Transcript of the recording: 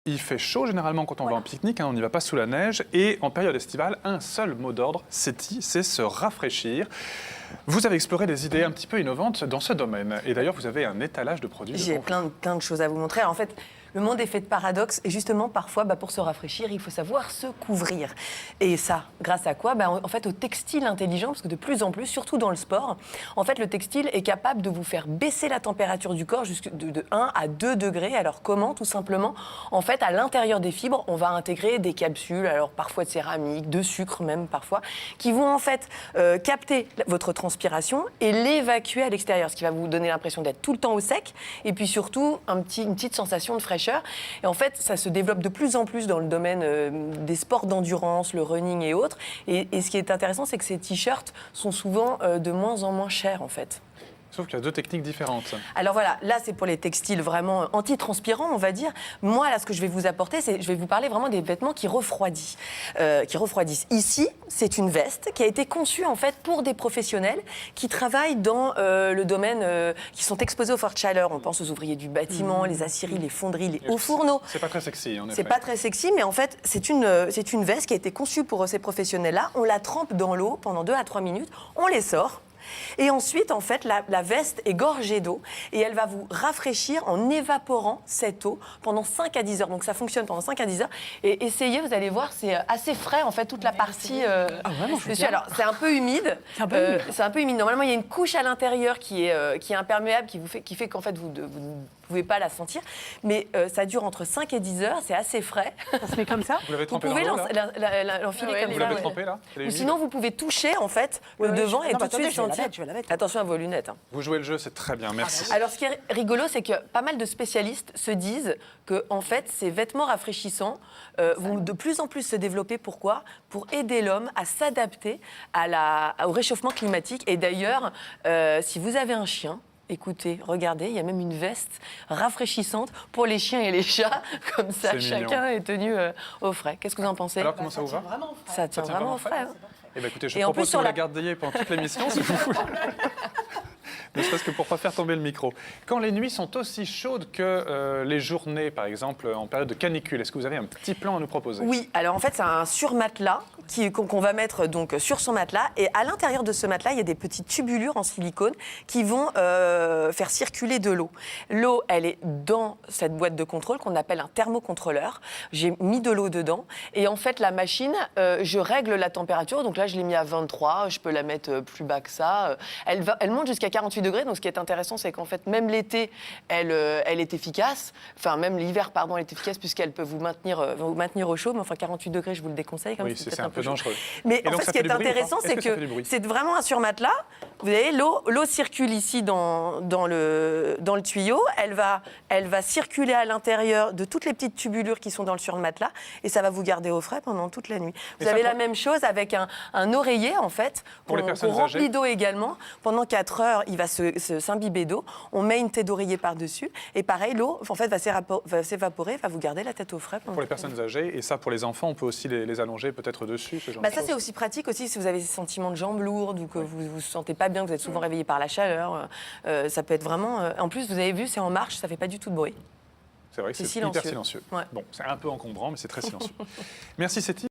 Il fait chaud généralement quand on va en pique-nique, hein, on n'y va pas sous la neige. Et en période estivale, un seul mot d'ordre, c'est se rafraîchir. Vous avez exploré des idées un petit peu innovantes dans ce domaine. Et d'ailleurs, vous avez un étalage de produits. J'ai plein de choses à vous montrer. Alors, en fait, le monde est fait de paradoxes et justement, parfois, pour se rafraîchir, il faut savoir se couvrir. Et ça, grâce à quoi? En fait, au textile intelligent, parce que de plus en plus, surtout dans le sport, en fait, le textile est capable de vous faire baisser la température du corps de 1 à 2 degrés. Alors, comment? Tout simplement, en fait, à l'intérieur des fibres, on va intégrer des capsules, alors parfois de céramique, de sucre même parfois, qui vont en fait capter votre transpiration et l'évacuer à l'extérieur, ce qui va vous donner l'impression d'être tout le temps au sec et puis surtout une petite sensation de fraîcheur. Et en fait, ça se développe de plus en plus dans le domaine des sports d'endurance, le running et autres. Et ce qui est intéressant, c'est que ces t-shirts sont souvent de moins en moins chers, en fait. Sauf qu'il y a deux techniques différentes. Alors voilà, là c'est pour les textiles vraiment anti-transpirants, on va dire. Moi, là, ce que je vais vous apporter, je vais vous parler vraiment des vêtements qui refroidissent. Ici, c'est une veste qui a été conçue en fait pour des professionnels qui travaillent dans le domaine, qui sont exposés aux fortes chaleurs. On pense aux ouvriers du bâtiment, les aciéries, les fonderies, les hauts fourneaux. C'est pas très sexy, en effet. C'est pas très sexy, mais en fait, c'est une veste qui a été conçue pour ces professionnels-là. On la trempe dans l'eau pendant 2 à 3 minutes, on les sort. Et ensuite, en fait, la veste est gorgée d'eau et elle va vous rafraîchir en évaporant cette eau pendant 5 à 10 heures. Donc ça fonctionne pendant 5 à 10 heures. Et essayez, vous allez voir, c'est assez frais, en fait, toute la partie dessus. Alors, c'est un peu humide. C'est un peu humide. Normalement, il y a une couche à l'intérieur qui est imperméable, qui fait qu'en fait, vous ne pouvez pas la sentir. Mais ça dure entre 5 et 10 heures. C'est assez frais. Ça se met comme ça? Vous l'avez trempé Vous pouvez dans l'eau, là l'enfiler comme ça. Vous l'avez trempé, là? Ou sinon, vous pouvez toucher, en fait, le devant et tout de suite sentir. Attention à vos lunettes. Hein. Vous jouez le jeu, c'est très bien, merci. Alors, ce qui est rigolo, c'est que pas mal de spécialistes se disent que, en fait, ces vêtements rafraîchissants vont de plus en plus se développer. Pourquoi? Pour aider l'homme à s'adapter au réchauffement climatique. Et d'ailleurs, si vous avez un chien, écoutez, regardez, il y a même une veste rafraîchissante pour les chiens et les chats. Comme ça, chacun est tenu au frais. Qu'est-ce que vous en pensez? Alors, comment ça vous va? Ça tient vraiment au frais. Eh bien, écoutez, je propose que vous la gardiez pendant toute l'émission, si vous voulez. Ne serait-ce que pour ne pas faire tomber le micro. Quand les nuits sont aussi chaudes que les journées, par exemple, en période de canicule, est-ce que vous avez un petit plan à nous proposer? Oui, alors en fait, c'est un surmatelas qu'on va mettre donc sur son matelas. Et à l'intérieur de ce matelas, il y a des petites tubulures en silicone qui vont faire circuler de l'eau. L'eau, elle est dans cette boîte de contrôle qu'on appelle un thermocontrôleur. J'ai mis de l'eau dedans. Et en fait, la machine, je règle la température. Donc là, je l'ai mis à 23. Je peux la mettre plus bas que ça. Elle monte jusqu'à 48 degrés. Donc ce qui est intéressant, c'est qu'en fait, même l'été, elle est efficace. Enfin, même l'hiver, pardon, elle est efficace puisqu'elle peut vous maintenir au chaud. Mais enfin, 48 degrés, je vous le déconseille. Oui, c'est un peu dangereux. Mais en fait, ce qui est intéressant, c'est que c'est vraiment un surmatelas. Vous voyez, l'eau circule ici dans le tuyau. Elle va circuler à l'intérieur de toutes les petites tubulures qui sont dans le surmatelas et ça va vous garder au frais pendant toute la nuit. Vous avez la même chose avec un oreiller, en fait, qu'on remplit d'eau également. Pendant 4 heures, il va s'imbiber d'eau. On met une tête d'oreiller par-dessus et pareil, l'eau en fait, va s'évaporer, va vous garder la tête au frais. Pour les personnes âgées, et ça, pour les enfants, on peut aussi les allonger peut-être dessus, ce genre de ça, c'est aussi pratique aussi si vous avez des sentiments de jambes lourdes ou que vous ne vous sentez pas bien, que vous êtes souvent réveillé par la chaleur. Ça peut être vraiment... En plus, vous avez vu, c'est en marche, ça ne fait pas du tout de bruit. C'est vrai que c'est hyper silencieux. Ouais. Bon, c'est un peu encombrant, mais c'est très silencieux. Merci, Séti.